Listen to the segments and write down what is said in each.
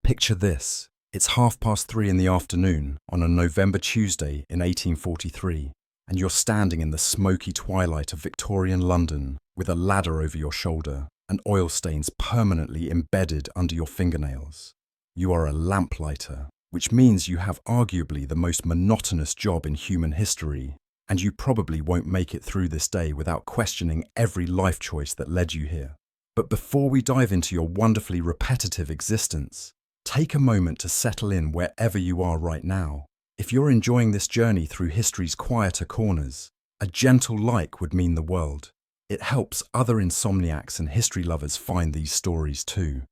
Picture this. It's 3:30 in the afternoon on a November Tuesday in 1843, and you're standing in the smoky twilight of Victorian London with a ladder over your shoulder and oil stains permanently embedded under your fingernails. You are a lamplighter, which means you have arguably the most monotonous job in human history, and you probably won't make it through this day without questioning every life choice that led you here. But before we dive into your wonderfully repetitive existence, take a moment to settle in wherever you are right now. If you're enjoying this journey through history's quieter corners, a gentle like would mean the world. It helps other insomniacs and history lovers find these stories too.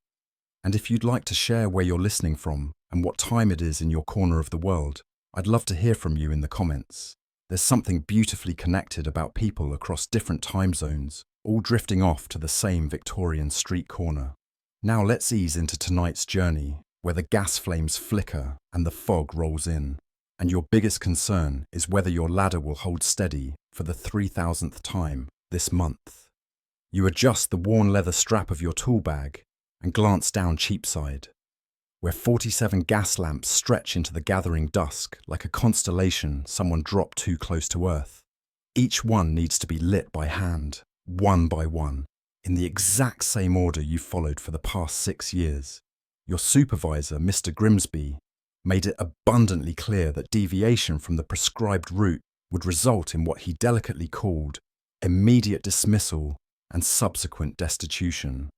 And if you'd like to share where you're listening from and what time it is in your corner of the world, I'd love to hear from you in the comments. There's something beautifully connected about people across different time zones, all drifting off to the same Victorian street corner. Now let's ease into tonight's journey, where the gas flames flicker and the fog rolls in, and your biggest concern is whether your ladder will hold steady for the 3,000th time this month. You adjust the worn leather strap of your tool bag and glance down Cheapside, where 47 gas lamps stretch into the gathering dusk like a constellation someone dropped too close to Earth. Each one needs to be lit by hand, one by one, in the exact same order you followed for the past 6 years. Your supervisor, Mr. Grimsby, made it abundantly clear that deviation from the prescribed route would result in what he delicately called immediate dismissal and subsequent destitution.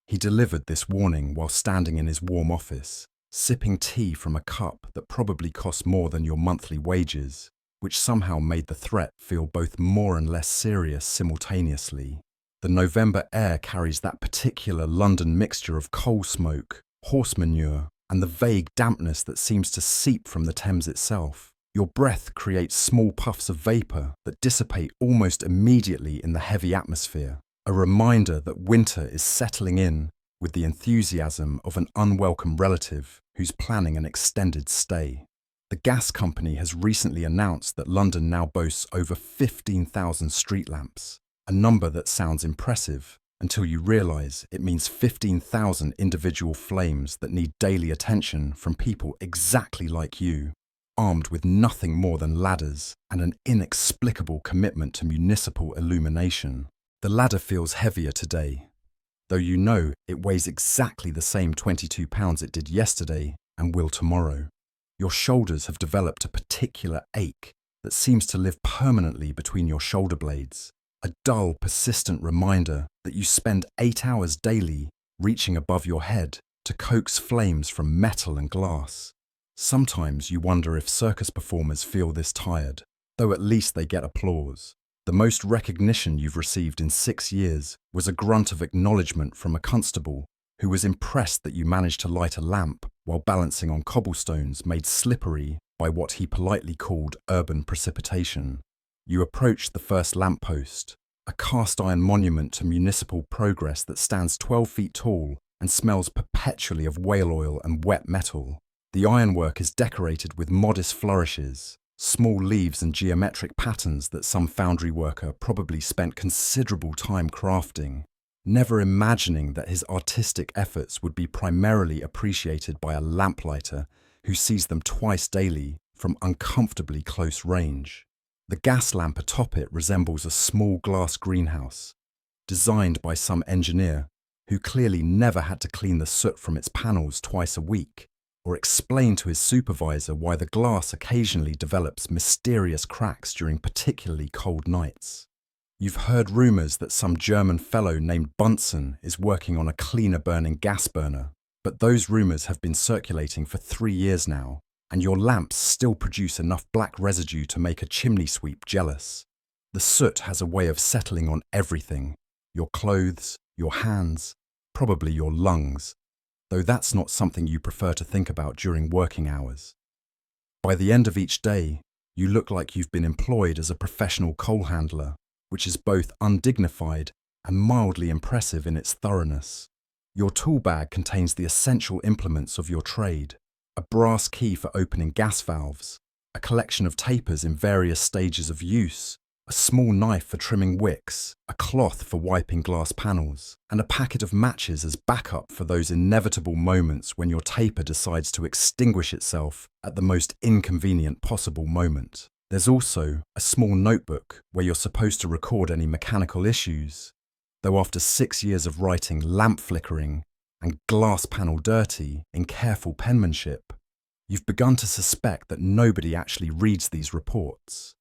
He delivered this warning while standing in his warm office, sipping tea from a cup that probably cost more than your monthly wages, which somehow made the threat feel both more and less serious simultaneously. The November air carries that particular London mixture of coal smoke, horse manure, and the vague dampness that seems to seep from the Thames itself. Your breath creates small puffs of vapour that dissipate almost immediately in the heavy atmosphere, a reminder that winter is settling in with the enthusiasm of an unwelcome relative who's planning an extended stay. The gas company has recently announced that London now boasts over 15,000 street lamps, a number that sounds impressive until you realise it means 15,000 individual flames that need daily attention from people exactly like you, armed with nothing more than ladders and an inexplicable commitment to municipal illumination. The ladder feels heavier today, though you know it weighs exactly the same 22 pounds it did yesterday and will tomorrow. Your shoulders have developed a particular ache that seems to live permanently between your shoulder blades, a dull, persistent reminder that you spend 8 hours daily reaching above your head to coax flames from metal and glass. Sometimes you wonder if circus performers feel this tired, though at least they get applause. The most recognition you've received in 6 years was a grunt of acknowledgement from a constable who was impressed that you managed to light a lamp while balancing on cobblestones made slippery by what he politely called urban precipitation. You approached the first lamppost, a cast-iron monument to municipal progress that stands 12 feet tall and smells perpetually of whale oil and wet metal. The ironwork is decorated with modest flourishes, small leaves and geometric patterns that some foundry worker probably spent considerable time crafting, never imagining that his artistic efforts would be primarily appreciated by a lamplighter who sees them twice daily from uncomfortably close range. The gas lamp atop it resembles a small glass greenhouse, designed by some engineer who clearly never had to clean the soot from its panels twice a week, or explain to his supervisor why the glass occasionally develops mysterious cracks during particularly cold nights. You've heard rumours that some German fellow named Bunsen is working on a cleaner-burning gas burner, but those rumours have been circulating for 3 years now, and your lamps still produce enough black residue to make a chimney sweep jealous. The soot has a way of settling on everything: your clothes, your hands, probably your lungs, though that's not something you prefer to think about during working hours. By the end of each day, you look like you've been employed as a professional coal handler, which is both undignified and mildly impressive in its thoroughness. Your tool bag contains the essential implements of your trade: a brass key for opening gas valves, a collection of tapers in various stages of use, A small knife for trimming wicks, a cloth for wiping glass panels, and a packet of matches as backup for those inevitable moments when your taper decides to extinguish itself at the most inconvenient possible moment. There's also a small notebook where you're supposed to record any mechanical issues, though after 6 years of writing lamp flickering and glass panel dirty in careful penmanship, you've begun to suspect that nobody actually reads these reports.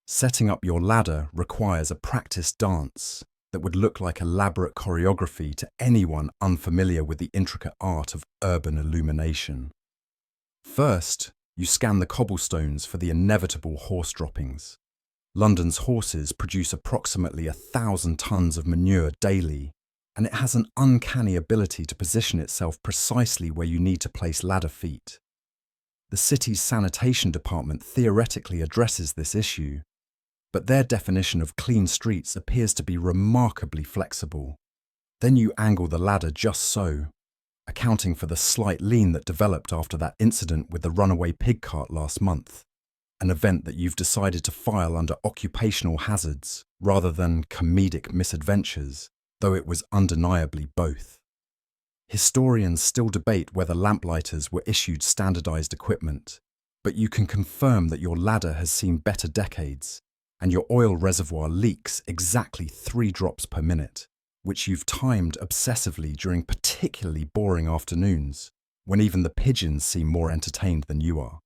Setting up your ladder requires a practiced dance that would look like elaborate choreography to anyone unfamiliar with the intricate art of urban illumination. First, you scan the cobblestones for the inevitable horse droppings. London's horses produce approximately 1,000 tons of manure daily, and it has an uncanny ability to position itself precisely where you need to place ladder feet. The city's sanitation department theoretically addresses this issue, but their definition of clean streets appears to be remarkably flexible. Then you angle the ladder just so, accounting for the slight lean that developed after that incident with the runaway pig cart last month, an event that you've decided to file under occupational hazards rather than comedic misadventures, though it was undeniably both. Historians still debate whether lamplighters were issued standardized equipment, but you can confirm that your ladder has seen better decades, and your oil reservoir leaks exactly 3 drops per minute, which you've timed obsessively during particularly boring afternoons, when even the pigeons seem more entertained than you are.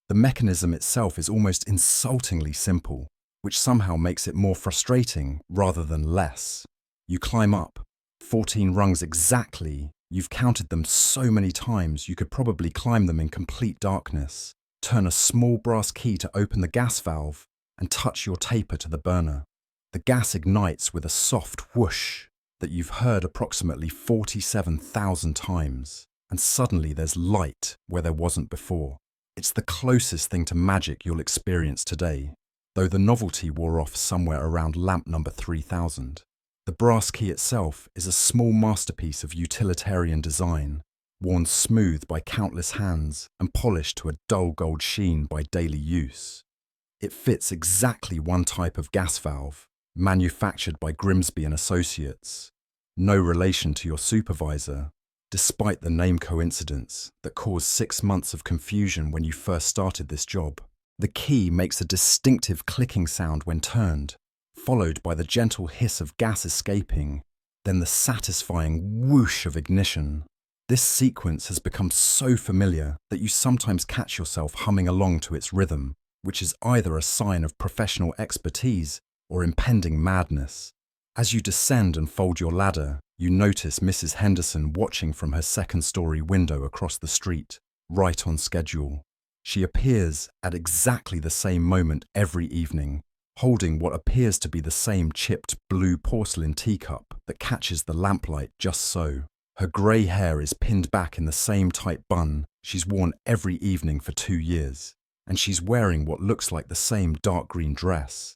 The mechanism itself is almost insultingly simple, which somehow makes it more frustrating rather than less. You climb up, 14 rungs exactly. You've counted them so many times you could probably climb them in complete darkness. Turn a small brass key to open the gas valve and touch your taper to the burner. The gas ignites with a soft whoosh that you've heard approximately 47,000 times, and suddenly there's light where there wasn't before. It's the closest thing to magic you'll experience today, though the novelty wore off somewhere around lamp number 3000. The brass key itself is a small masterpiece of utilitarian design, worn smooth by countless hands and polished to a dull gold sheen by daily use. It fits exactly one type of gas valve, manufactured by Grimsby and Associates, no relation to your supervisor, despite the name coincidence that caused 6 months of confusion when you first started this job. The key makes a distinctive clicking sound when turned, followed by the gentle hiss of gas escaping, then the satisfying whoosh of ignition. This sequence has become so familiar that you sometimes catch yourself humming along to its rhythm, which is either a sign of professional expertise or impending madness. As you descend and fold your ladder, you notice Mrs. Henderson watching from her second-story window across the street, right on schedule. She appears at exactly the same moment every evening, holding what appears to be the same chipped blue porcelain teacup that catches the lamplight just so. Her grey hair is pinned back in the same tight bun she's worn every evening for 2 years, and she's wearing what looks like the same dark green dress,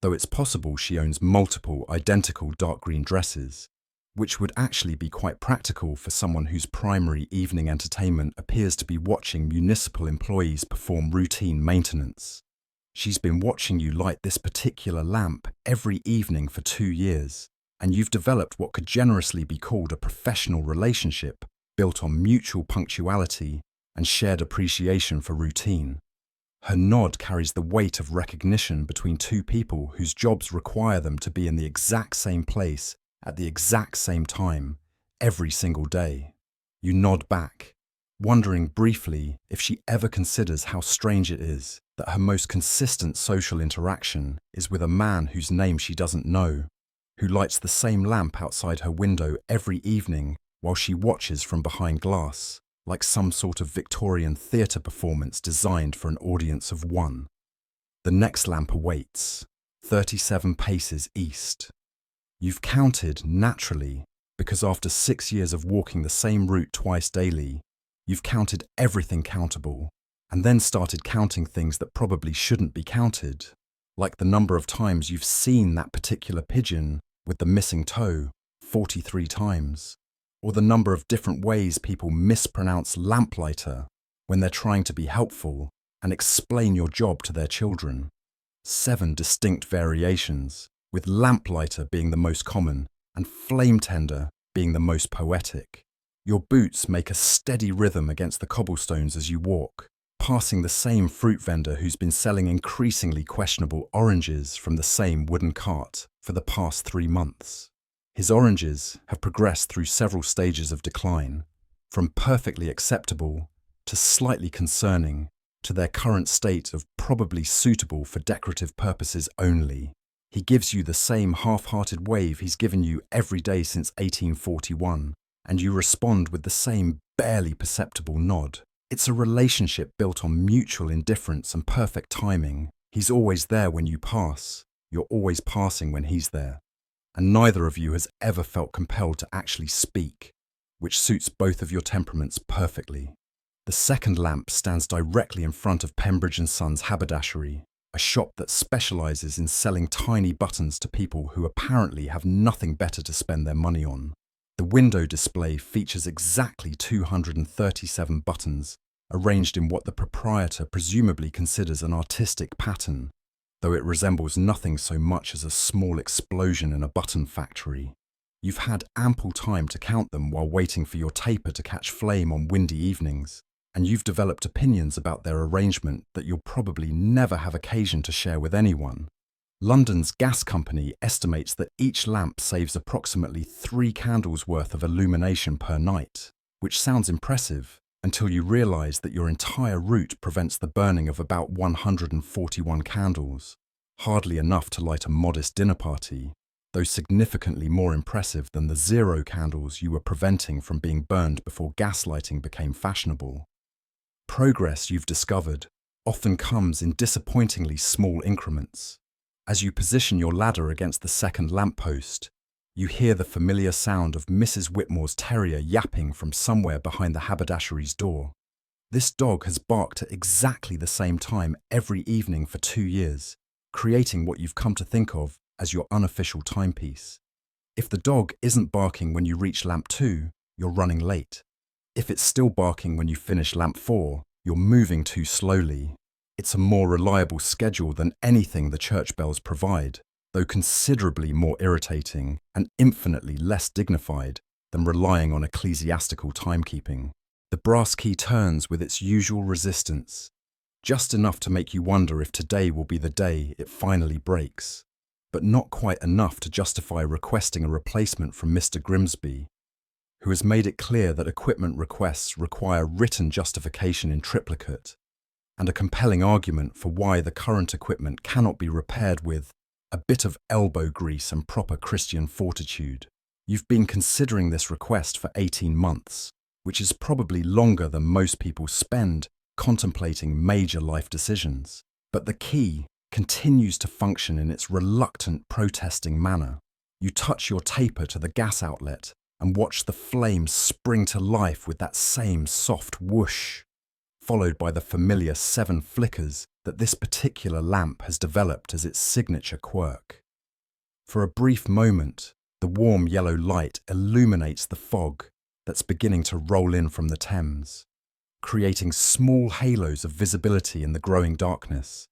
though it's possible she owns multiple identical dark green dresses, which would actually be quite practical for someone whose primary evening entertainment appears to be watching municipal employees perform routine maintenance. She's been watching you light this particular lamp every evening for 2 years, and you've developed what could generously be called a professional relationship built on mutual punctuality and shared appreciation for routine. Her nod carries the weight of recognition between 2 people whose jobs require them to be in the exact same place at the exact same time every single day. You nod back, wondering briefly if she ever considers how strange it is that her most consistent social interaction is with a man whose name she doesn't know, who lights the same lamp outside her window every evening while she watches from behind glass, like some sort of Victorian theatre performance designed for an audience of 1. The next lamp awaits, 37 paces east. You've counted, naturally, because after 6 years of walking the same route twice daily, you've counted everything countable, and then started counting things that probably shouldn't be counted, like the number of times you've seen that particular pigeon with the missing toe 43 times, or the number of different ways people mispronounce Lamplighter when they're trying to be helpful and explain your job to their children. 7 distinct variations, with Lamplighter being the most common and Flame Tender being the most poetic. Your boots make a steady rhythm against the cobblestones as you walk, passing the same fruit vendor who's been selling increasingly questionable oranges from the same wooden cart for the past 3 months. His oranges have progressed through several stages of decline, from perfectly acceptable to slightly concerning to their current state of probably suitable for decorative purposes only. He gives you the same half-hearted wave he's given you every day since 1841, and you respond with the same barely perceptible nod. It's a relationship built on mutual indifference and perfect timing. He's always there when you pass. You're always passing when he's there. And neither of you has ever felt compelled to actually speak, which suits both of your temperaments perfectly. The second lamp stands directly in front of Pembridge & Sons Haberdashery, a shop that specialises in selling tiny buttons to people who apparently have nothing better to spend their money on. The window display features exactly 237 buttons, arranged in what the proprietor presumably considers an artistic pattern, though it resembles nothing so much as a small explosion in a button factory. You've had ample time to count them while waiting for your taper to catch flame on windy evenings, and you've developed opinions about their arrangement that you'll probably never have occasion to share with anyone. London's gas company estimates that each lamp saves approximately 3 candles worth of illumination per night, which sounds impressive until you realise that your entire route prevents the burning of about 141 candles, hardly enough to light a modest dinner party, though significantly more impressive than the 0 candles you were preventing from being burned before gaslighting became fashionable. Progress, you've discovered, often comes in disappointingly small increments. As you position your ladder against the second lamppost, you hear the familiar sound of Mrs. Whitmore's terrier yapping from somewhere behind the haberdashery's door. This dog has barked at exactly the same time every evening for 2 years, creating what you've come to think of as your unofficial timepiece. If the dog isn't barking when you reach lamp 2, you're running late. If it's still barking when you finish lamp 4, you're moving too slowly. It's a more reliable schedule than anything the church bells provide, though considerably more irritating and infinitely less dignified than relying on ecclesiastical timekeeping. The brass key turns with its usual resistance, just enough to make you wonder if today will be the day it finally breaks, but not quite enough to justify requesting a replacement from Mr. Grimsby, who has made it clear that equipment requests require written justification in triplicate, and a compelling argument for why the current equipment cannot be repaired with a bit of elbow grease and proper Christian fortitude. You've been considering this request for 18 months, which is probably longer than most people spend contemplating major life decisions. But the key continues to function in its reluctant protesting manner. You touch your taper to the gas outlet and watch the flames spring to life with that same soft whoosh, followed by the familiar 7 flickers that this particular lamp has developed as its signature quirk. For a brief moment, the warm yellow light illuminates the fog that's beginning to roll in from the Thames, creating small halos of visibility in the growing darkness.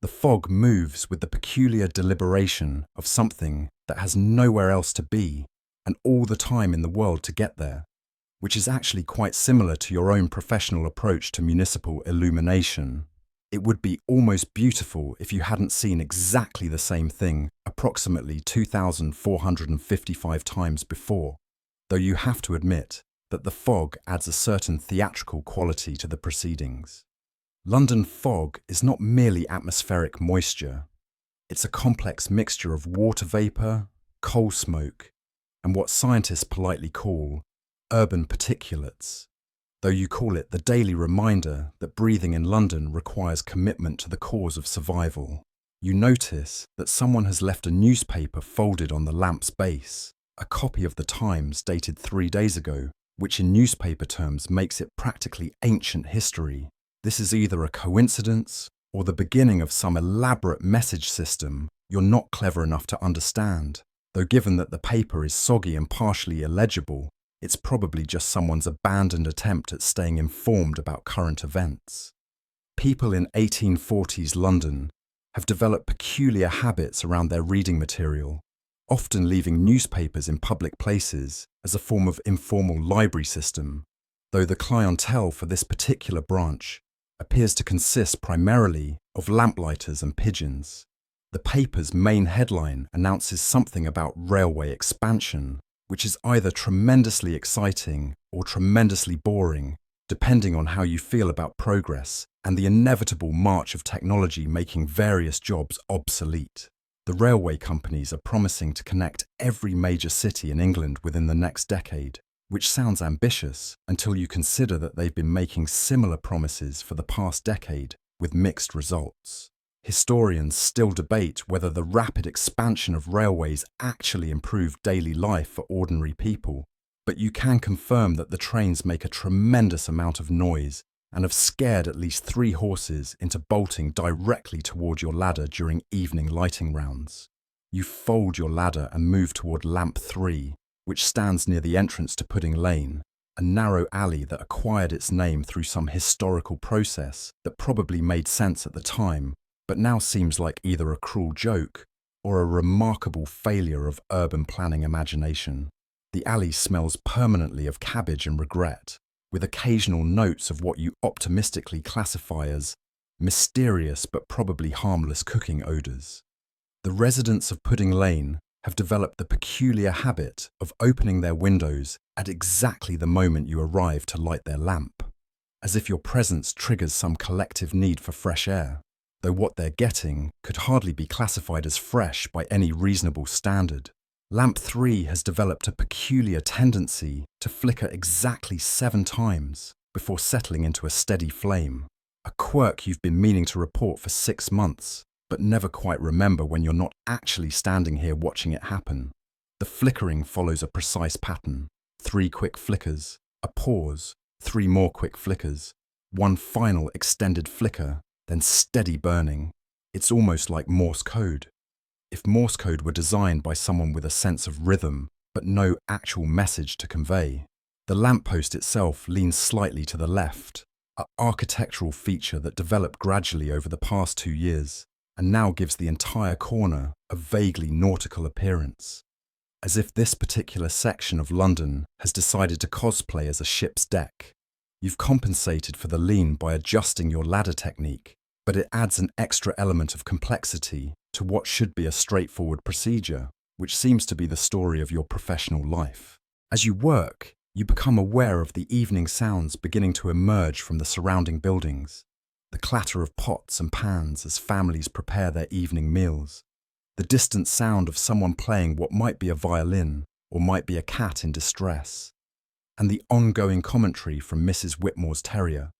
The fog moves with the peculiar deliberation of something that has nowhere else to be and all the time in the world to get there, which is actually quite similar to your own professional approach to municipal illumination. It would be almost beautiful if you hadn't seen exactly the same thing approximately 2,455 times before, though you have to admit that the fog adds a certain theatrical quality to the proceedings. London fog is not merely atmospheric moisture. It's a complex mixture of water vapour, coal smoke, and what scientists politely call urban particulates, though you call it the daily reminder that breathing in London requires commitment to the cause of survival. You notice that someone has left a newspaper folded on the lamp's base, a copy of the Times dated 3 days ago, which in newspaper terms makes it practically ancient history. This is either a coincidence or the beginning of some elaborate message system you're not clever enough to understand, though given that the paper is soggy and partially illegible, it's probably just someone's abandoned attempt at staying informed about current events. People in 1840s London have developed peculiar habits around their reading material, often leaving newspapers in public places as a form of informal library system, though the clientele for this particular branch appears to consist primarily of lamplighters and pigeons. The paper's main headline announces something about railway expansion, which is either tremendously exciting or tremendously boring, depending on how you feel about progress and the inevitable march of technology making various jobs obsolete. The railway companies are promising to connect every major city in England within the next decade, which sounds ambitious until you consider that they've been making similar promises for the past decade with mixed results. Historians still debate whether the rapid expansion of railways actually improved daily life for ordinary people, but you can confirm that the trains make a tremendous amount of noise and have scared at least 3 horses into bolting directly toward your ladder during evening lighting rounds. You fold your ladder and move toward lamp 3, which stands near the entrance to Pudding Lane, a narrow alley that acquired its name through some historical process that probably made sense at the time, but now seems like either a cruel joke or a remarkable failure of urban planning imagination. The alley smells permanently of cabbage and regret, with occasional notes of what you optimistically classify as mysterious but probably harmless cooking odours. The residents of Pudding Lane have developed the peculiar habit of opening their windows at exactly the moment you arrive to light their lamp, as if your presence triggers some collective need for fresh air, though what they're getting could hardly be classified as fresh by any reasonable standard. Lamp 3 has developed a peculiar tendency to flicker exactly 7 times before settling into a steady flame, a quirk you've been meaning to report for 6 months, but never quite remember when you're not actually standing here watching it happen. The flickering follows a precise pattern: 3 quick flickers, a pause, 3 more quick flickers, one final extended flicker, then steady burning. It's almost like Morse code. If Morse code were designed by someone with a sense of rhythm, but no actual message to convey. The lamppost itself leans slightly to the left, an architectural feature that developed gradually over the past 2 years, and now gives the entire corner a vaguely nautical appearance, as if this particular section of London has decided to cosplay as a ship's deck. You've compensated for the lean by adjusting your ladder technique, but it adds an extra element of complexity to what should be a straightforward procedure, which seems to be the story of your professional life. As you work, you become aware of the evening sounds beginning to emerge from the surrounding buildings. The clatter of pots and pans as families prepare their evening meals. The distant sound of someone playing what might be a violin or might be a cat in distress. And the ongoing commentary from Mrs. Whitmore's terrier,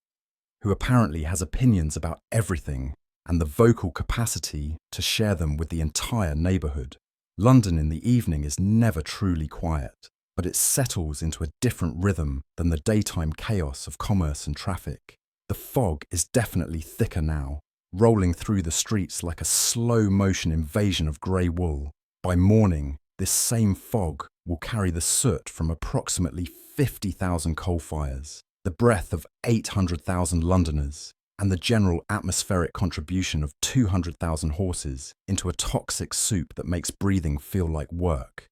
who apparently has opinions about everything and the vocal capacity to share them with the entire neighbourhood. London in the evening is never truly quiet, but it settles into a different rhythm than the daytime chaos of commerce and traffic. The fog is definitely thicker now, rolling through the streets like a slow-motion invasion of grey wool. By morning, this same fog will carry the soot from approximately 50,000 coal fires, the breath of 800,000 Londoners, and the general atmospheric contribution of 200,000 horses into a toxic soup that makes breathing feel like work.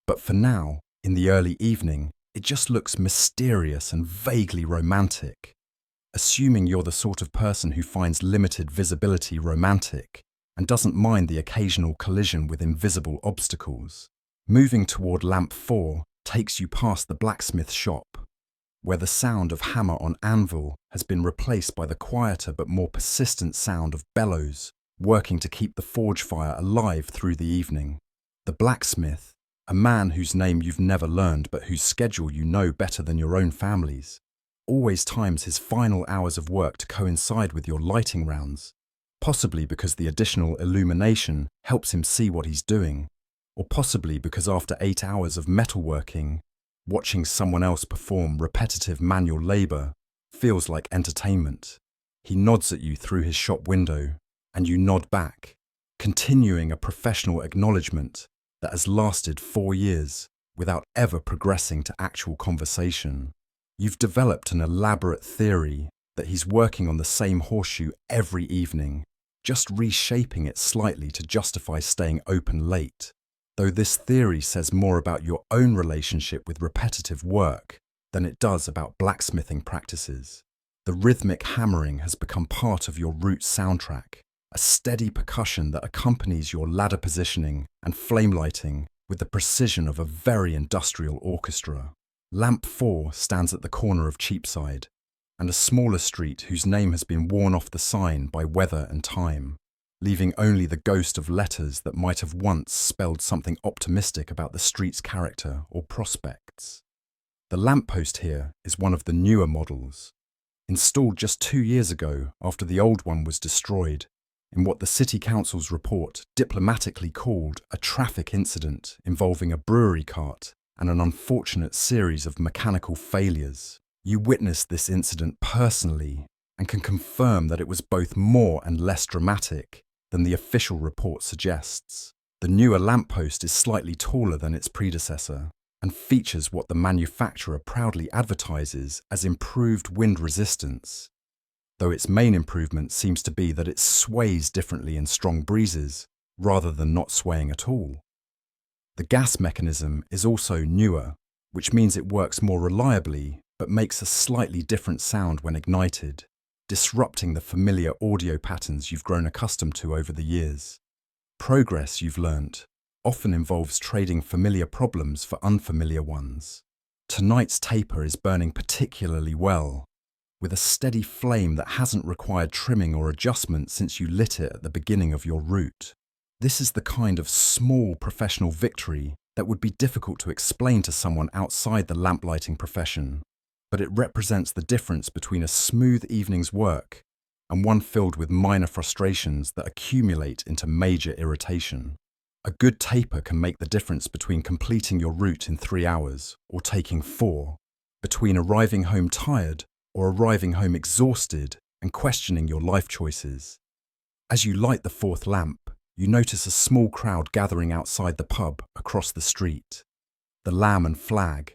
But for now, in the early evening, it just looks mysterious and vaguely romantic. Assuming you're the sort of person who finds limited visibility romantic and doesn't mind the occasional collision with invisible obstacles, moving toward lamp 4 takes you past the blacksmith shop, where the sound of hammer on anvil has been replaced by the quieter but more persistent sound of bellows, working to keep the forge fire alive through the evening. The blacksmith, a man whose name you've never learned but whose schedule you know better than your own family's, always times his final hours of work to coincide with your lighting rounds, possibly because the additional illumination helps him see what he's doing, or possibly because after 8 hours of metalworking, watching someone else perform repetitive manual labour feels like entertainment. He nods at you through his shop window, and you nod back, continuing a professional acknowledgement that has lasted 4 years without ever progressing to actual conversation. You've developed an elaborate theory that he's working on the same horseshoe every evening, just reshaping it slightly to justify staying open late. Though this theory says more about your own relationship with repetitive work than it does about blacksmithing practices. The rhythmic hammering has become part of your route soundtrack, a steady percussion that accompanies your ladder positioning and flame lighting with the precision of a very industrial orchestra. Lamp 4 stands at the corner of Cheapside, and a smaller street whose name has been worn off the sign by weather and time, leaving only the ghost of letters that might have once spelled something optimistic about the street's character or prospects. The lamppost here is one of the newer models, installed just 2 years ago after the old one was destroyed in what the City Council's report diplomatically called a traffic incident involving a brewery cart and an unfortunate series of mechanical failures. You witnessed this incident personally and can confirm that it was both more and less dramatic than the official report suggests. The newer lamppost is slightly taller than its predecessor and features what the manufacturer proudly advertises as improved wind resistance, though its main improvement seems to be that it sways differently in strong breezes rather than not swaying at all. The gas mechanism is also newer, which means it works more reliably but makes a slightly different sound when ignited, disrupting the familiar audio patterns you've grown accustomed to over the years. Progress, you've learnt, often involves trading familiar problems for unfamiliar ones. Tonight's taper is burning particularly well, with a steady flame that hasn't required trimming or adjustment since you lit it at the beginning of your route. This is the kind of small professional victory that would be difficult to explain to someone outside the lamplighting profession, but it represents the difference between a smooth evening's work and one filled with minor frustrations that accumulate into major irritation. A good taper can make the difference between completing your route in 3 hours or taking 4, between arriving home tired or arriving home exhausted and questioning your life choices. As you light the 4th lamp, you notice a small crowd gathering outside the pub across the street. The Lamb and Flag,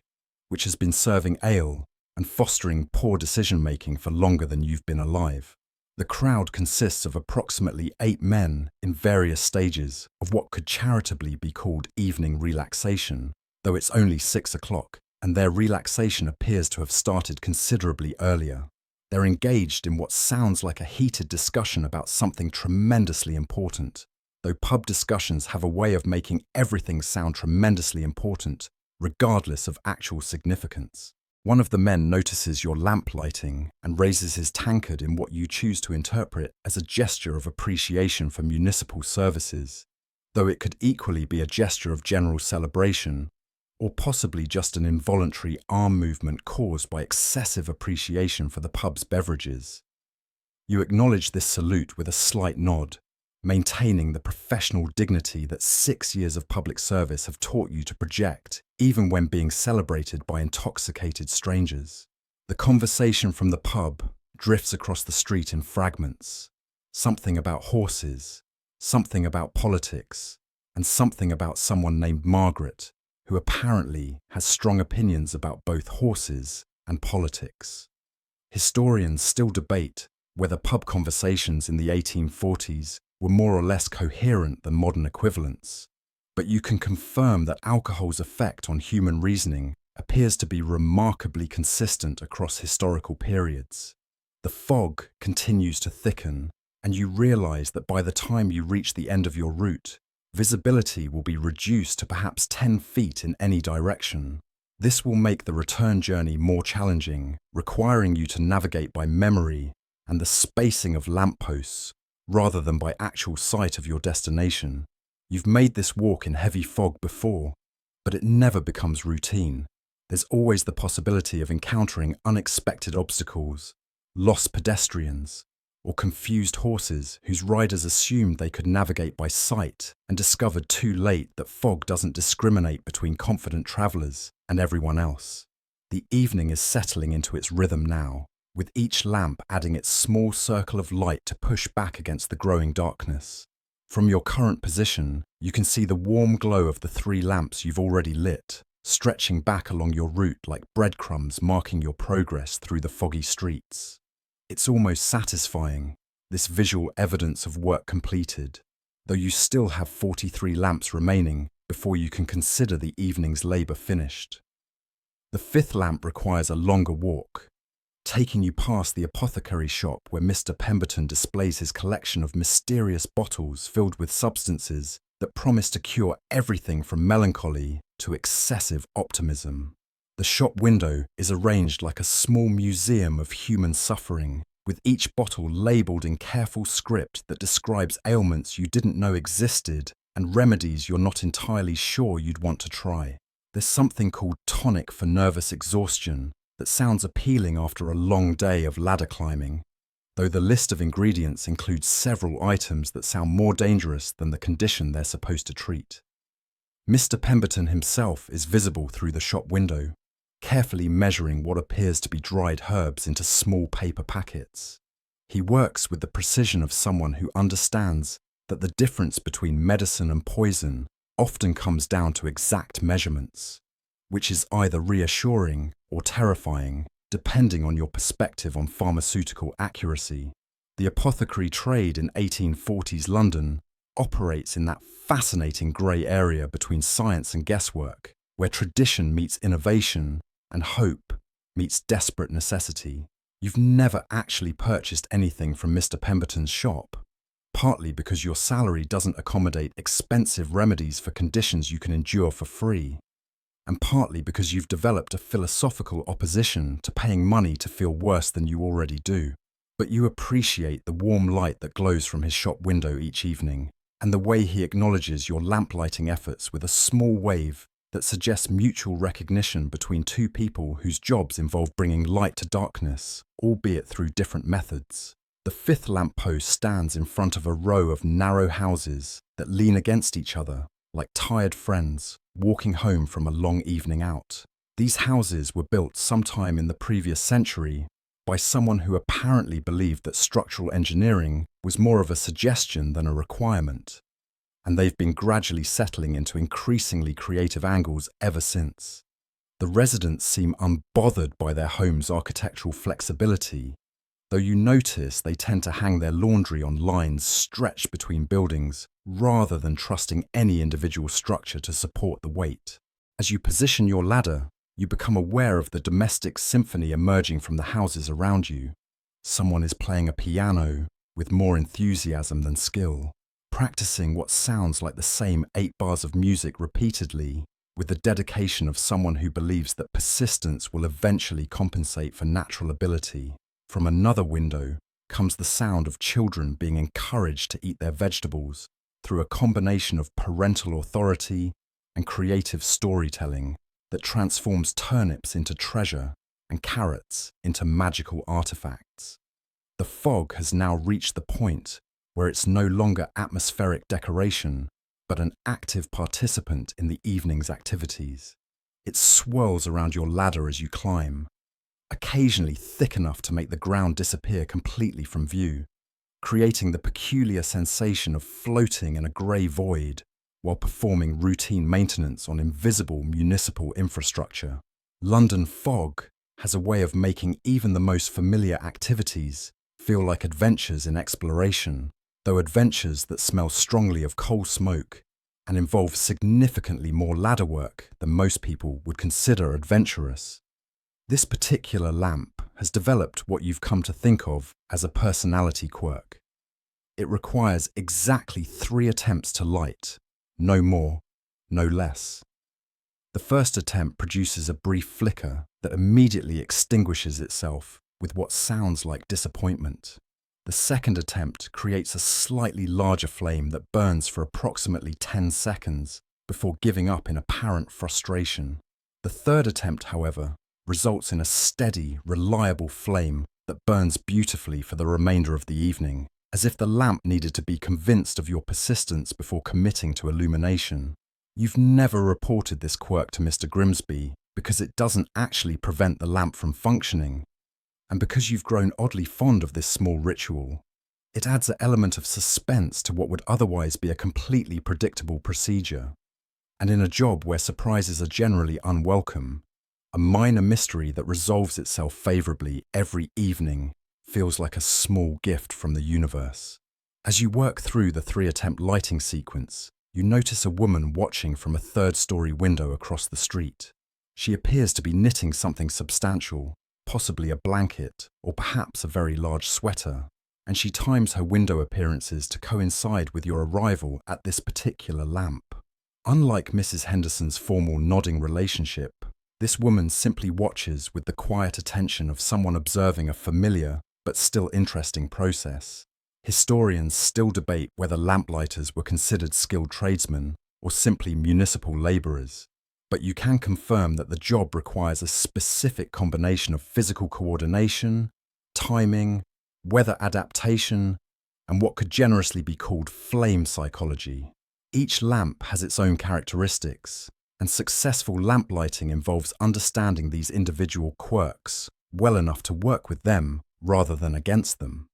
which has been serving ale and fostering poor decision-making for longer than you've been alive. The crowd consists of approximately 8 men in various stages of what could charitably be called evening relaxation, though it's only 6 o'clock, and their relaxation appears to have started considerably earlier. They're engaged in what sounds like a heated discussion about something tremendously important, though pub discussions have a way of making everything sound tremendously important, regardless of actual significance. One of the men notices your lamp lighting and raises his tankard in what you choose to interpret as a gesture of appreciation for municipal services, though it could equally be a gesture of general celebration, or possibly just an involuntary arm movement caused by excessive appreciation for the pub's beverages. You acknowledge this salute with a slight nod, maintaining the professional dignity that 6 years of public service have taught you to project, even when being celebrated by intoxicated strangers. The conversation from the pub drifts across the street in fragments. Something about horses, something about politics, and something about someone named Margaret, who apparently has strong opinions about both horses and politics. Historians still debate whether pub conversations in the 1840s were more or less coherent than modern equivalents, but you can confirm that alcohol's effect on human reasoning appears to be remarkably consistent across historical periods. The fog continues to thicken, and you realize that by the time you reach the end of your route, visibility will be reduced to perhaps 10 feet in any direction. This will make the return journey more challenging, requiring you to navigate by memory and the spacing of lampposts, rather than by actual sight of your destination. You've made this walk in heavy fog before, but it never becomes routine. There's always the possibility of encountering unexpected obstacles, lost pedestrians, or confused horses whose riders assumed they could navigate by sight and discovered too late that fog doesn't discriminate between confident travellers and everyone else. The evening is settling into its rhythm now, with each lamp adding its small circle of light to push back against the growing darkness. From your current position, you can see the warm glow of the 3 lamps you've already lit, stretching back along your route like breadcrumbs marking your progress through the foggy streets. It's almost satisfying, this visual evidence of work completed, though you still have 43 lamps remaining before you can consider the evening's labour finished. The fifth lamp requires a longer walk, taking you past the apothecary shop where Mr. Pemberton displays his collection of mysterious bottles filled with substances that promise to cure everything from melancholy to excessive optimism. The shop window is arranged like a small museum of human suffering, with each bottle labelled in careful script that describes ailments you didn't know existed and remedies you're not entirely sure you'd want to try. There's something called tonic for nervous exhaustion that sounds appealing after a long day of ladder climbing, though the list of ingredients includes several items that sound more dangerous than the condition they're supposed to treat. Mr. Pemberton himself is visible through the shop window, carefully measuring what appears to be dried herbs into small paper packets. He works with the precision of someone who understands that the difference between medicine and poison often comes down to exact measurements, which is either reassuring or terrifying, depending on your perspective on pharmaceutical accuracy. The apothecary trade in 1840s London operates in that fascinating grey area between science and guesswork, where tradition meets innovation and hope meets desperate necessity. You've never actually purchased anything from Mr. Pemberton's shop, partly because your salary doesn't accommodate expensive remedies for conditions you can endure for free, and partly because you've developed a philosophical opposition to paying money to feel worse than you already do. But you appreciate the warm light that glows from his shop window each evening, and the way he acknowledges your lamplighting efforts with a small wave that suggests mutual recognition between two people whose jobs involve bringing light to darkness, albeit through different methods. The fifth lamppost stands in front of a row of narrow houses that lean against each other, like tired friends walking home from a long evening out. These houses were built sometime in the previous century by someone who apparently believed that structural engineering was more of a suggestion than a requirement, and they've been gradually settling into increasingly creative angles ever since. The residents seem unbothered by their home's architectural flexibility, though you notice they tend to hang their laundry on lines stretched between buildings rather than trusting any individual structure to support the weight. As you position your ladder, you become aware of the domestic symphony emerging from the houses around you. Someone is playing a piano with more enthusiasm than skill, practicing what sounds like the same 8 bars of music repeatedly, with the dedication of someone who believes that persistence will eventually compensate for natural ability. From another window comes the sound of children being encouraged to eat their vegetables through a combination of parental authority and creative storytelling that transforms turnips into treasure and carrots into magical artifacts. The fog has now reached the point where it's no longer atmospheric decoration, but an active participant in the evening's activities. It swirls around your ladder as you climb, occasionally thick enough to make the ground disappear completely from view, creating the peculiar sensation of floating in a grey void while performing routine maintenance on invisible municipal infrastructure. London fog has a way of making even the most familiar activities feel like adventures in exploration, though adventures that smell strongly of coal smoke and involve significantly more ladder work than most people would consider adventurous. This particular lamp has developed what you've come to think of as a personality quirk. It requires exactly 3 attempts to light, no more, no less. The first attempt produces a brief flicker that immediately extinguishes itself with what sounds like disappointment. The second attempt creates a slightly larger flame that burns for approximately 10 seconds before giving up in apparent frustration. The third attempt, however, results in a steady, reliable flame that burns beautifully for the remainder of the evening, as if the lamp needed to be convinced of your persistence before committing to illumination. You've never reported this quirk to Mr. Grimsby because it doesn't actually prevent the lamp from functioning, and because you've grown oddly fond of this small ritual, it adds an element of suspense to what would otherwise be a completely predictable procedure. And in a job where surprises are generally unwelcome, a minor mystery that resolves itself favourably every evening feels like a small gift from the universe. As you work through the 3-attempt lighting sequence, you notice a woman watching from a 3rd-story window across the street. She appears to be knitting something substantial, possibly a blanket or perhaps a very large sweater, and she times her window appearances to coincide with your arrival at this particular lamp. Unlike Mrs. Henderson's formal nodding relationship, this woman simply watches with the quiet attention of someone observing a familiar but still interesting process. Historians still debate whether lamplighters were considered skilled tradesmen or simply municipal labourers, but you can confirm that the job requires a specific combination of physical coordination, timing, weather adaptation, and what could generously be called flame psychology. Each lamp has its own characteristics, and successful lamp lighting involves understanding these individual quirks well enough to work with them rather than against them.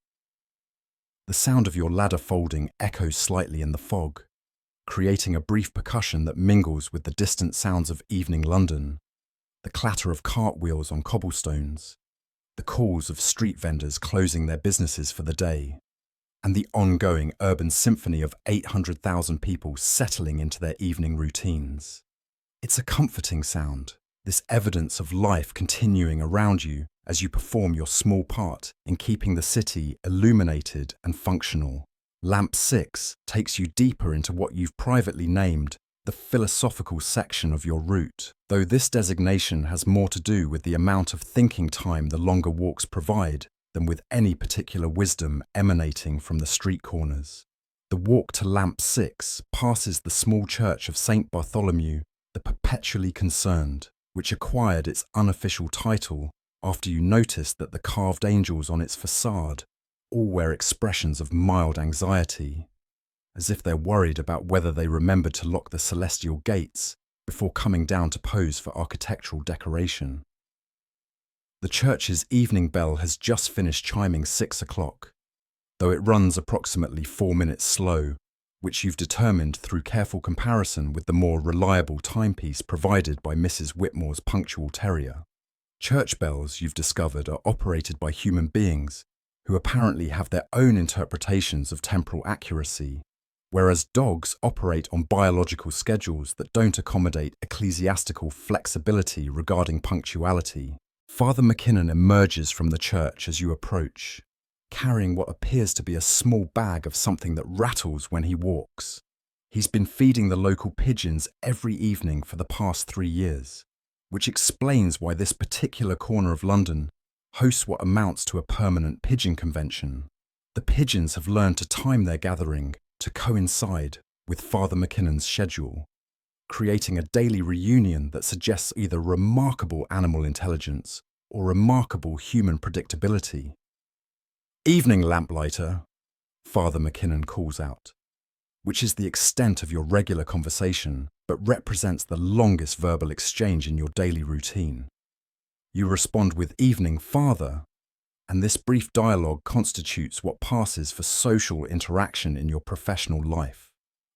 The sound of your ladder folding echoes slightly in the fog, creating a brief percussion that mingles with the distant sounds of evening London, the clatter of cartwheels on cobblestones, the calls of street vendors closing their businesses for the day, and the ongoing urban symphony of 800,000 people settling into their evening routines. It's a comforting sound, this evidence of life continuing around you as you perform your small part in keeping the city illuminated and functional. Lamp 6 takes you deeper into what you've privately named the philosophical section of your route, though this designation has more to do with the amount of thinking time the longer walks provide than with any particular wisdom emanating from the street corners. The walk to Lamp 6 passes the small church of St. Bartholomew, the Perpetually Concerned, which acquired its unofficial title after you noticed that the carved angels on its facade all wear expressions of mild anxiety, as if they're worried about whether they remembered to lock the celestial gates before coming down to pose for architectural decoration. The church's evening bell has just finished chiming 6 o'clock, though it runs approximately 4 minutes slow, which you've determined through careful comparison with the more reliable timepiece provided by Mrs. Whitmore's punctual terrier. Church bells, you've discovered, are operated by human beings who apparently have their own interpretations of temporal accuracy, whereas dogs operate on biological schedules that don't accommodate ecclesiastical flexibility regarding punctuality. Father McKinnon emerges from the church as you approach, carrying what appears to be a small bag of something that rattles when he walks. He's been feeding the local pigeons every evening for the past 3 years, which explains why this particular corner of London hosts what amounts to a permanent pigeon convention. The pigeons have learned to time their gathering to coincide with Father McKinnon's schedule, creating a daily reunion that suggests either remarkable animal intelligence or remarkable human predictability. "Evening, Lamplighter," Father McKinnon calls out, which is the extent of your regular conversation, but represents the longest verbal exchange in your daily routine. You respond with "Evening, Father," and this brief dialogue constitutes what passes for social interaction in your professional life.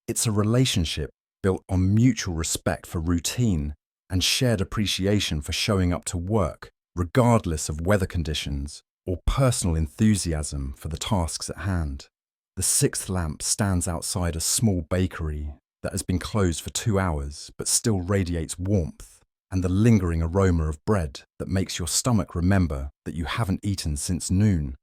It's a relationship built on mutual respect for routine and shared appreciation for showing up to work, regardless of weather conditions, or personal enthusiasm for the tasks at hand. The 6th lamp stands outside a small bakery that has been closed for 2 hours but still radiates warmth and the lingering aroma of bread that makes your stomach remember that you haven't eaten since noon.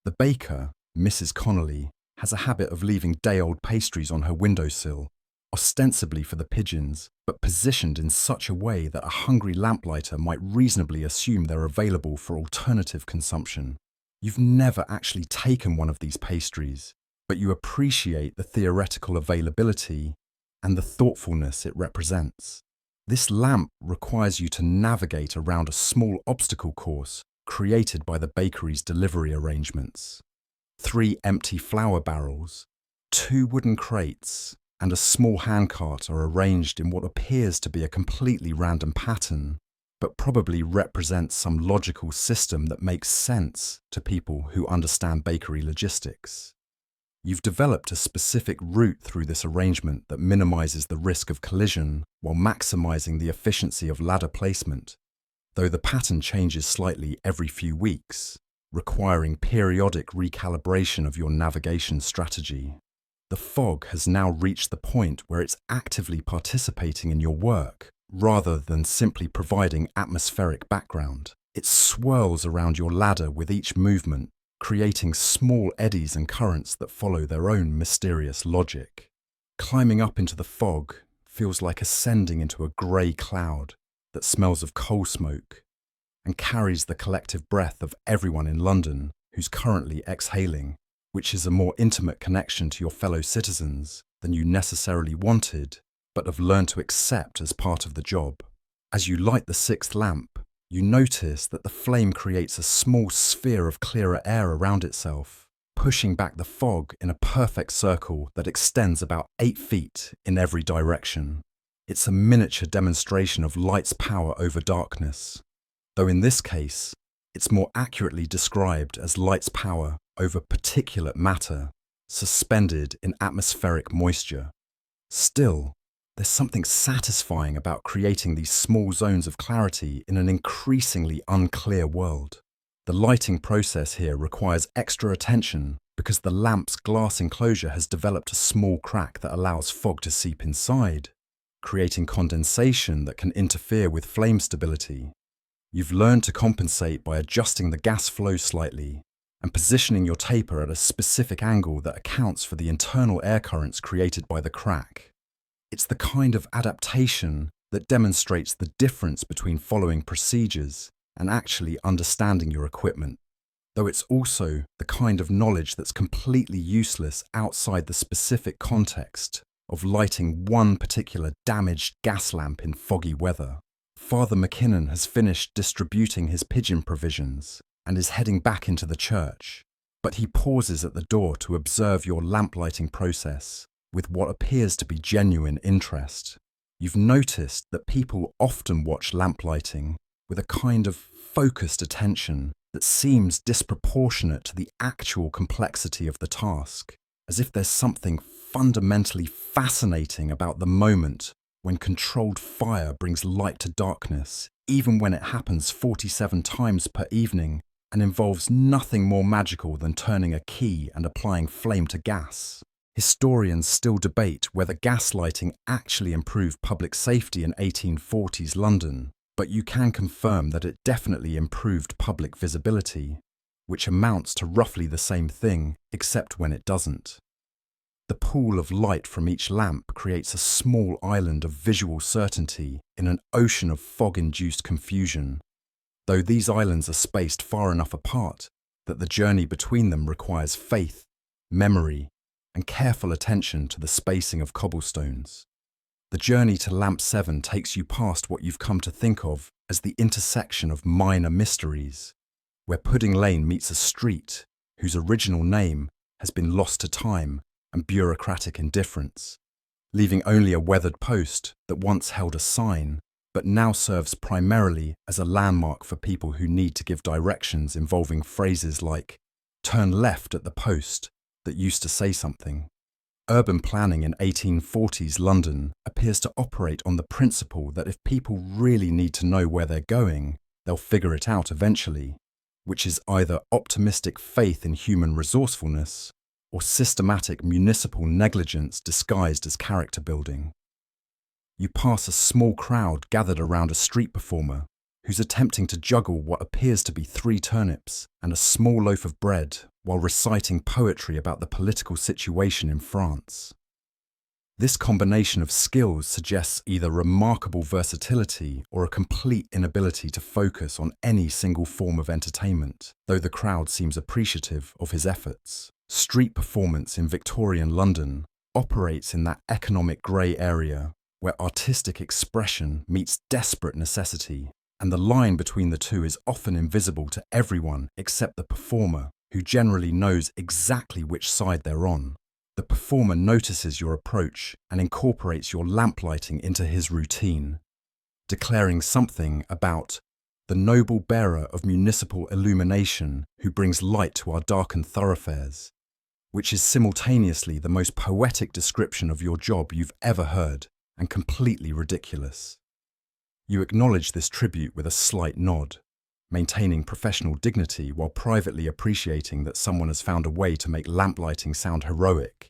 The baker, Mrs. Connolly, has a habit of leaving day-old pastries on her windowsill, ostensibly for the pigeons, but positioned in such a way that a hungry lamplighter might reasonably assume they're available for alternative consumption. You've never actually taken one of these pastries, but you appreciate the theoretical availability and the thoughtfulness it represents. This lamp requires you to navigate around a small obstacle course created by the bakery's delivery arrangements. 3 empty flour barrels, 2 wooden crates, and a small handcart are arranged in what appears to be a completely random pattern, but probably represents some logical system that makes sense to people who understand bakery logistics. You've developed a specific route through this arrangement that minimizes the risk of collision while maximizing the efficiency of ladder placement, though the pattern changes slightly every few weeks, requiring periodic recalibration of your navigation strategy. The fog has now reached the point where it's actively participating in your work, rather than simply providing atmospheric background. It swirls around your ladder with each movement, creating small eddies and currents that follow their own mysterious logic. Climbing up into the fog feels like ascending into a grey cloud that smells of coal smoke and carries the collective breath of everyone in London who's currently exhaling, which is a more intimate connection to your fellow citizens than you necessarily wanted, but have learned to accept as part of the job. As you light the sixth lamp, you notice that the flame creates a small sphere of clearer air around itself, pushing back the fog in a perfect circle that extends about 8 feet in every direction. It's a miniature demonstration of light's power over darkness, though in this case, it's more accurately described as light's power over particulate matter, suspended in atmospheric moisture. Still, there's something satisfying about creating these small zones of clarity in an increasingly unclear world. The lighting process here requires extra attention because the lamp's glass enclosure has developed a small crack that allows fog to seep inside, creating condensation that can interfere with flame stability. You've learned to compensate by adjusting the gas flow slightly and positioning your taper at a specific angle that accounts for the internal air currents created by the crack. It's the kind of adaptation that demonstrates the difference between following procedures and actually understanding your equipment, though it's also the kind of knowledge that's completely useless outside the specific context of lighting one particular damaged gas lamp in foggy weather. Father McKinnon has finished distributing his pigeon provisions and is heading back into the church, but he pauses at the door to observe your lamplighting process with what appears to be genuine interest. You've noticed that people often watch lamplighting with a kind of focused attention that seems disproportionate to the actual complexity of the task, as if there's something fundamentally fascinating about the moment when controlled fire brings light to darkness, even when it happens 47 times per evening and involves nothing more magical than turning a key and applying flame to gas. Historians still debate whether gaslighting actually improved public safety in 1840s London, but you can confirm that it definitely improved public visibility, which amounts to roughly the same thing, except when it doesn't. The pool of light from each lamp creates a small island of visual certainty in an ocean of fog-induced confusion, though these islands are spaced far enough apart that the journey between them requires faith, memory, and careful attention to the spacing of cobblestones. The journey to Lamp 7 takes you past what you've come to think of as the intersection of minor mysteries, where Pudding Lane meets a street whose original name has been lost to time and bureaucratic indifference, leaving only a weathered post that once held a sign, but now serves primarily as a landmark for people who need to give directions involving phrases like, "Turn left at the post," that used to say something. Urban planning in 1840s London appears to operate on the principle that if people really need to know where they're going, they'll figure it out eventually, which is either optimistic faith in human resourcefulness or systematic municipal negligence disguised as character building. You pass a small crowd gathered around a street performer who's attempting to juggle what appears to be 3 turnips and a small loaf of bread while reciting poetry about the political situation in France. This combination of skills suggests either remarkable versatility or a complete inability to focus on any single form of entertainment, though the crowd seems appreciative of his efforts. Street performance in Victorian London operates in that economic grey area where artistic expression meets desperate necessity, and the line between the two is often invisible to everyone except the performer, who generally knows exactly which side they're on. The performer notices your approach and incorporates your lamplighting into his routine, declaring something about the noble bearer of municipal illumination who brings light to our darkened thoroughfares, which is simultaneously the most poetic description of your job you've ever heard and completely ridiculous. You acknowledge this tribute with a slight nod, maintaining professional dignity while privately appreciating that someone has found a way to make lamplighting sound heroic,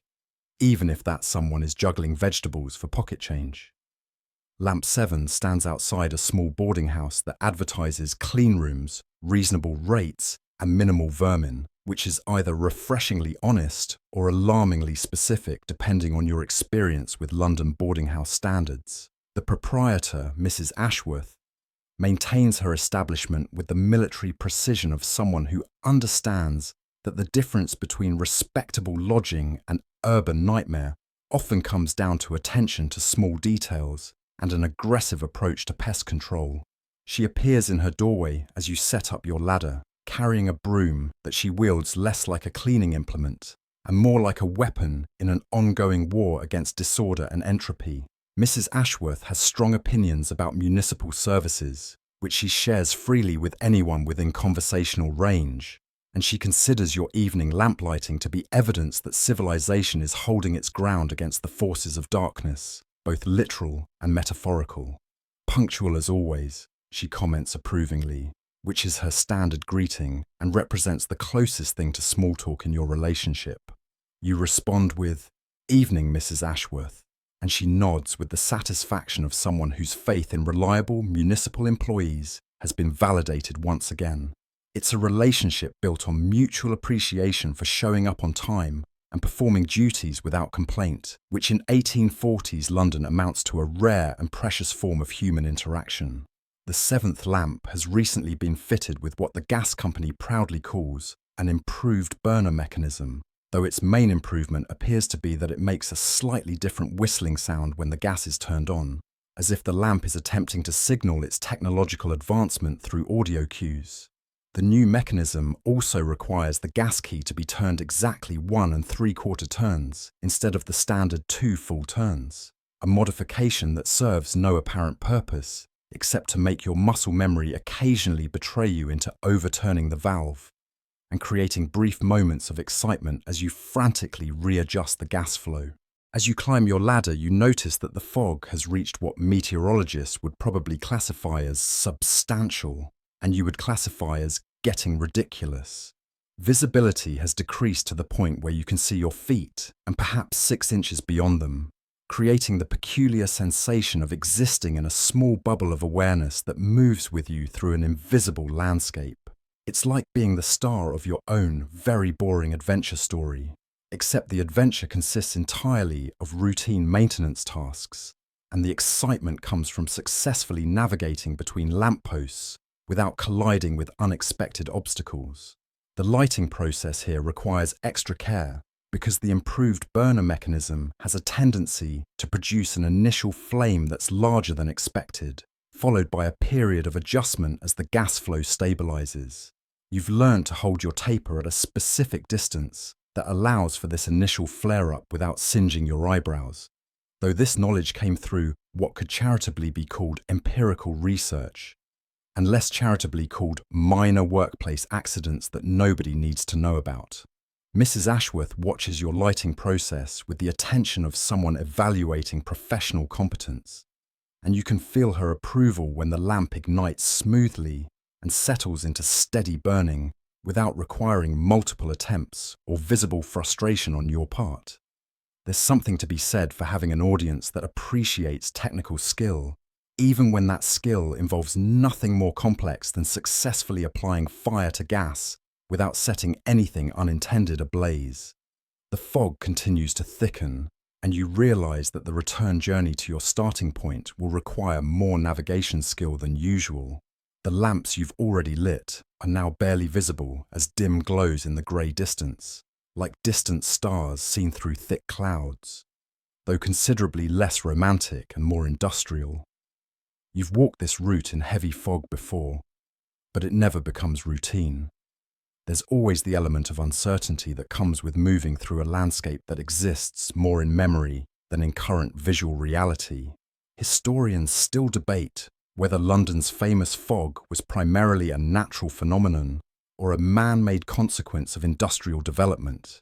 even if that someone is juggling vegetables for pocket change. Lamp 7 stands outside a small boarding house that advertises clean rooms, reasonable rates, and minimal vermin, which is either refreshingly honest or alarmingly specific depending on your experience with London boarding house standards. The proprietor, Mrs. Ashworth, maintains her establishment with the military precision of someone who understands that the difference between respectable lodging and urban nightmare often comes down to attention to small details and an aggressive approach to pest control. She appears in her doorway as you set up your ladder, carrying a broom that she wields less like a cleaning implement and more like a weapon in an ongoing war against disorder and entropy. Mrs. Ashworth has strong opinions about municipal services, which she shares freely with anyone within conversational range, and she considers your evening lamplighting to be evidence that civilization is holding its ground against the forces of darkness, both literal and metaphorical. Punctual as always, she comments approvingly, which is her standard greeting and represents the closest thing to small talk in your relationship. You respond with, "Evening, Mrs. Ashworth," and she nods with the satisfaction of someone whose faith in reliable municipal employees has been validated once again. It's a relationship built on mutual appreciation for showing up on time and performing duties without complaint, which in 1840s London amounts to a rare and precious form of human interaction. The 7th lamp has recently been fitted with what the gas company proudly calls an improved burner mechanism, though its main improvement appears to be that it makes a slightly different whistling sound when the gas is turned on, as if the lamp is attempting to signal its technological advancement through audio cues. The new mechanism also requires the gas key to be turned exactly 1 3/4 turns instead of the standard 2 full turns, a modification that serves no apparent purpose except to make your muscle memory occasionally betray you into overturning the valve and creating brief moments of excitement as you frantically readjust the gas flow. As you climb your ladder, you notice that the fog has reached what meteorologists would probably classify as substantial, and you would classify as getting ridiculous. Visibility has decreased to the point where you can see your feet and perhaps 6 inches beyond them, creating the peculiar sensation of existing in a small bubble of awareness that moves with you through an invisible landscape. It's like being the star of your own very boring adventure story, except the adventure consists entirely of routine maintenance tasks, and the excitement comes from successfully navigating between lampposts without colliding with unexpected obstacles. The lighting process here requires extra care because the improved burner mechanism has a tendency to produce an initial flame that's larger than expected, followed by a period of adjustment as the gas flow stabilizes. You've learned to hold your taper at a specific distance that allows for this initial flare-up without singeing your eyebrows, though this knowledge came through what could charitably be called empirical research, and less charitably called minor workplace accidents that nobody needs to know about. Mrs. Ashworth watches your lighting process with the attention of someone evaluating professional competence, and you can feel her approval when the lamp ignites smoothly and settles into steady burning without requiring multiple attempts or visible frustration on your part. There's something to be said for having an audience that appreciates technical skill, even when that skill involves nothing more complex than successfully applying fire to gas without setting anything unintended ablaze. The fog continues to thicken, and you realize that the return journey to your starting point will require more navigation skill than usual. The lamps you've already lit are now barely visible as dim glows in the grey distance, like distant stars seen through thick clouds, though considerably less romantic and more industrial. You've walked this route in heavy fog before, but it never becomes routine. There's always the element of uncertainty that comes with moving through a landscape that exists more in memory than in current visual reality. Historians still debate whether London's famous fog was primarily a natural phenomenon or a man-made consequence of industrial development,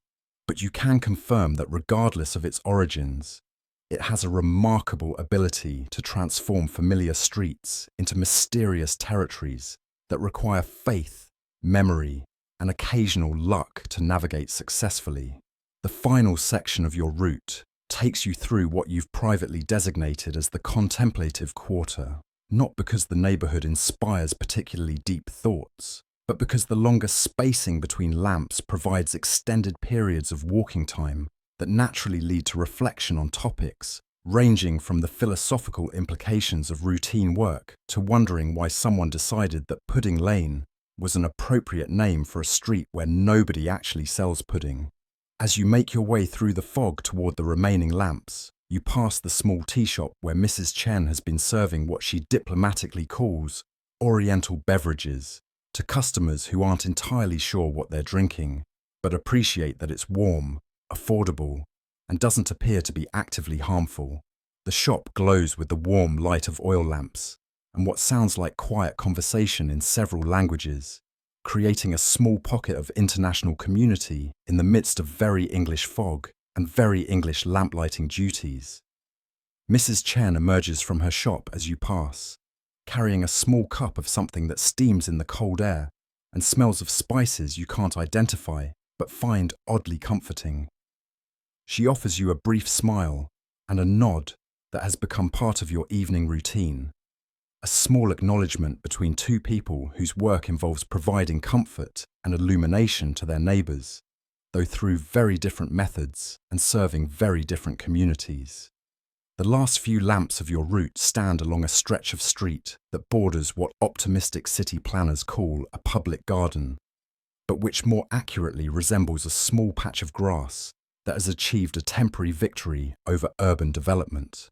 but you can confirm that regardless of its origins, it has a remarkable ability to transform familiar streets into mysterious territories that require faith, memory, and occasional luck to navigate successfully. The final section of your route takes you through what you've privately designated as the contemplative quarter, not because the neighbourhood inspires particularly deep thoughts, but because the longer spacing between lamps provides extended periods of walking time that naturally lead to reflection on topics ranging from the philosophical implications of routine work to wondering why someone decided that Pudding Lane was an appropriate name for a street where nobody actually sells pudding. As you make your way through the fog toward the remaining lamps, you pass the small tea shop where Mrs. Chen has been serving what she diplomatically calls Oriental beverages to customers who aren't entirely sure what they're drinking, but appreciate that it's warm, affordable, and doesn't appear to be actively harmful. The shop glows with the warm light of oil lamps and what sounds like quiet conversation in several languages, creating a small pocket of international community in the midst of very English fog and very English lamplighting duties. Mrs. Chen emerges from her shop as you pass, carrying a small cup of something that steams in the cold air and smells of spices you can't identify but find oddly comforting. She offers you a brief smile and a nod that has become part of your evening routine, a small acknowledgement between two people whose work involves providing comfort and illumination to their neighbours, though through very different methods and serving very different communities. The last few lamps of your route stand along a stretch of street that borders what optimistic city planners call a public garden, but which more accurately resembles a small patch of grass that has achieved a temporary victory over urban development.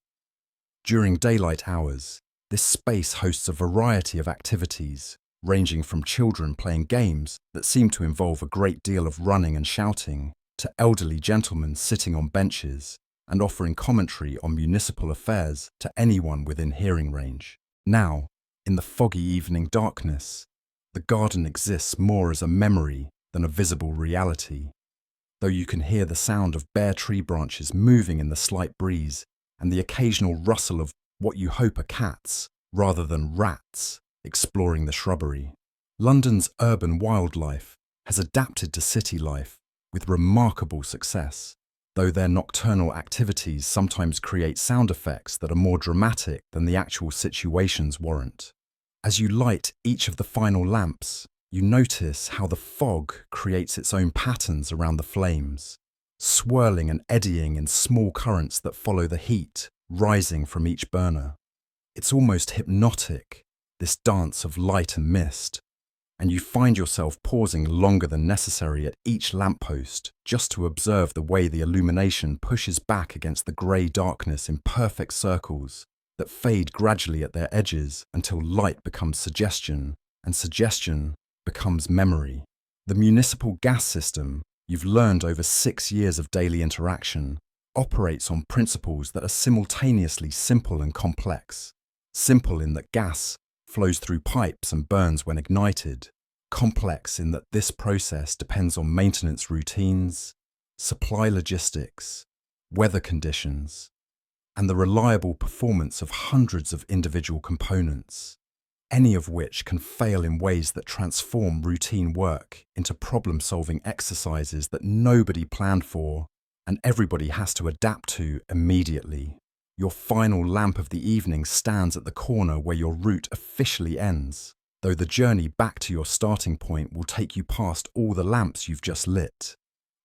During daylight hours, this space hosts a variety of activities, ranging from children playing games that seem to involve a great deal of running and shouting, to elderly gentlemen sitting on benches and offering commentary on municipal affairs to anyone within hearing range. Now, in the foggy evening darkness, the garden exists more as a memory than a visible reality, though you can hear the sound of bare tree branches moving in the slight breeze and the occasional rustle of what you hope are cats, rather than rats, exploring the shrubbery. London's urban wildlife has adapted to city life with remarkable success, though their nocturnal activities sometimes create sound effects that are more dramatic than the actual situations warrant. As you light each of the final lamps, you notice how the fog creates its own patterns around the flames, swirling and eddying in small currents that follow the heat rising from each burner. It's almost hypnotic, this dance of light and mist, and you find yourself pausing longer than necessary at each lamppost just to observe the way the illumination pushes back against the grey darkness in perfect circles that fade gradually at their edges until light becomes suggestion and suggestion becomes memory. The municipal gas system, you've learned over 6 years of daily interaction, operates on principles that are simultaneously simple and complex. Simple in that gas flows through pipes and burns when ignited. Complex in that this process depends on maintenance routines, supply logistics, weather conditions, and the reliable performance of hundreds of individual components, any of which can fail in ways that transform routine work into problem-solving exercises that nobody planned for and everybody has to adapt to immediately. Your final lamp of the evening stands at the corner where your route officially ends, though the journey back to your starting point will take you past all the lamps you've just lit,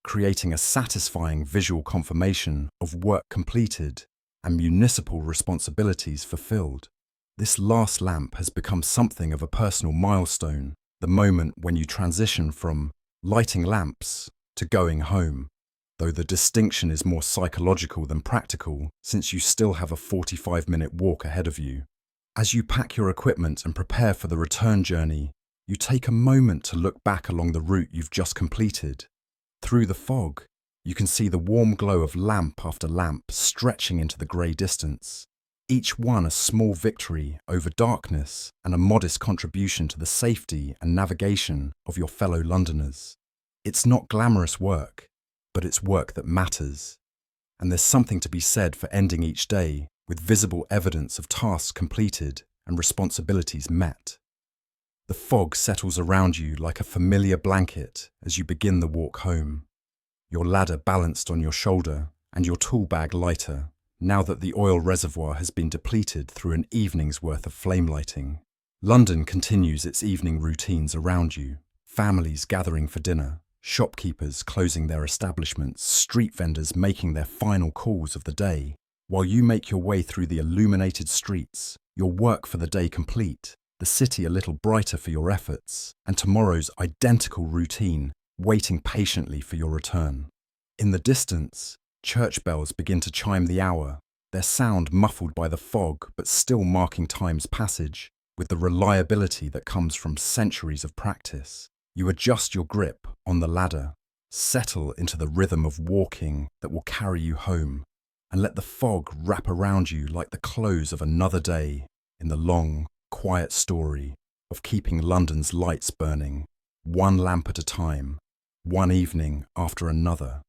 creating a satisfying visual confirmation of work completed and municipal responsibilities fulfilled. This last lamp has become something of a personal milestone, the moment when you transition from lighting lamps to going home, though the distinction is more psychological than practical since you still have a 45-minute walk ahead of you. As you pack your equipment and prepare for the return journey, you take a moment to look back along the route you've just completed. Through the fog, you can see the warm glow of lamp after lamp stretching into the grey distance, each one a small victory over darkness and a modest contribution to the safety and navigation of your fellow Londoners. It's not glamorous work, but it's work that matters, and there's something to be said for ending each day with visible evidence of tasks completed and responsibilities met. The fog settles around you like a familiar blanket as you begin the walk home. Your ladder balanced on your shoulder and your tool bag lighter, now that the oil reservoir has been depleted through an evening's worth of flame lighting. London continues its evening routines around you. Families gathering for dinner, shopkeepers closing their establishments, street vendors making their final calls of the day. While you make your way through the illuminated streets, your work for the day complete, the city a little brighter for your efforts, and tomorrow's identical routine waiting patiently for your return. In the distance, church bells begin to chime the hour, their sound muffled by the fog but still marking time's passage with the reliability that comes from centuries of practice. You adjust your grip on the ladder, settle into the rhythm of walking that will carry you home, and let the fog wrap around you like the close of another day in the long, quiet story of keeping London's lights burning, one lamp at a time, one evening after another,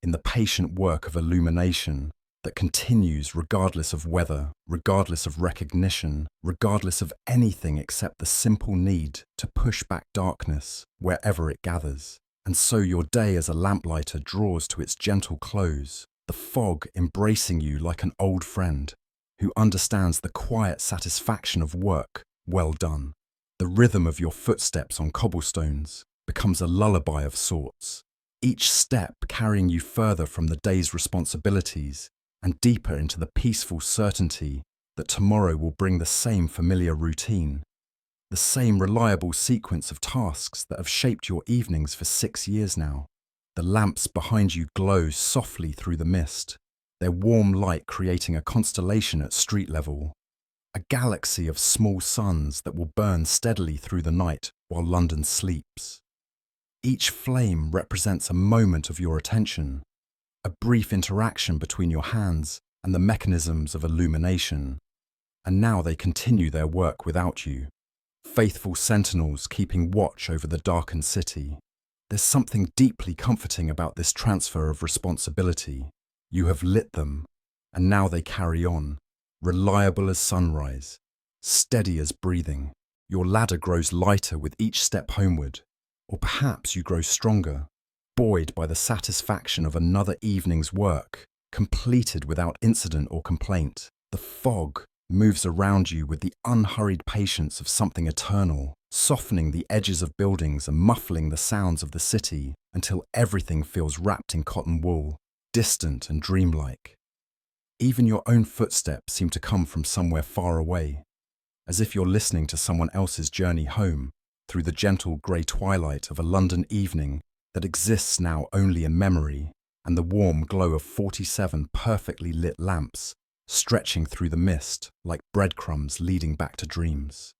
in the patient work of illumination that continues regardless of weather, regardless of recognition, regardless of anything except the simple need to push back darkness wherever it gathers. And so your day as a lamplighter draws to its gentle close, the fog embracing you like an old friend who understands the quiet satisfaction of work well done. The rhythm of your footsteps on cobblestones becomes a lullaby of sorts, each step carrying you further from the day's responsibilities and deeper into the peaceful certainty that tomorrow will bring the same familiar routine, the same reliable sequence of tasks that have shaped your evenings for 6 years now. The lamps behind you glow softly through the mist, their warm light creating a constellation at street level, a galaxy of small suns that will burn steadily through the night while London sleeps. Each flame represents a moment of your attention, a brief interaction between your hands and the mechanisms of illumination, and now they continue their work without you, faithful sentinels keeping watch over the darkened city. There's something deeply comforting about this transfer of responsibility. You have lit them, and now they carry on, reliable as sunrise, steady as breathing. Your ladder grows lighter with each step homeward, or perhaps you grow stronger, buoyed by the satisfaction of another evening's work, completed without incident or complaint. The fog moves around you with the unhurried patience of something eternal, softening the edges of buildings and muffling the sounds of the city until everything feels wrapped in cotton wool, distant and dreamlike. Even your own footsteps seem to come from somewhere far away, as if you're listening to someone else's journey home through the gentle grey twilight of a London evening that exists now only in memory, and the warm glow of 47 perfectly lit lamps stretching through the mist like breadcrumbs leading back to dreams.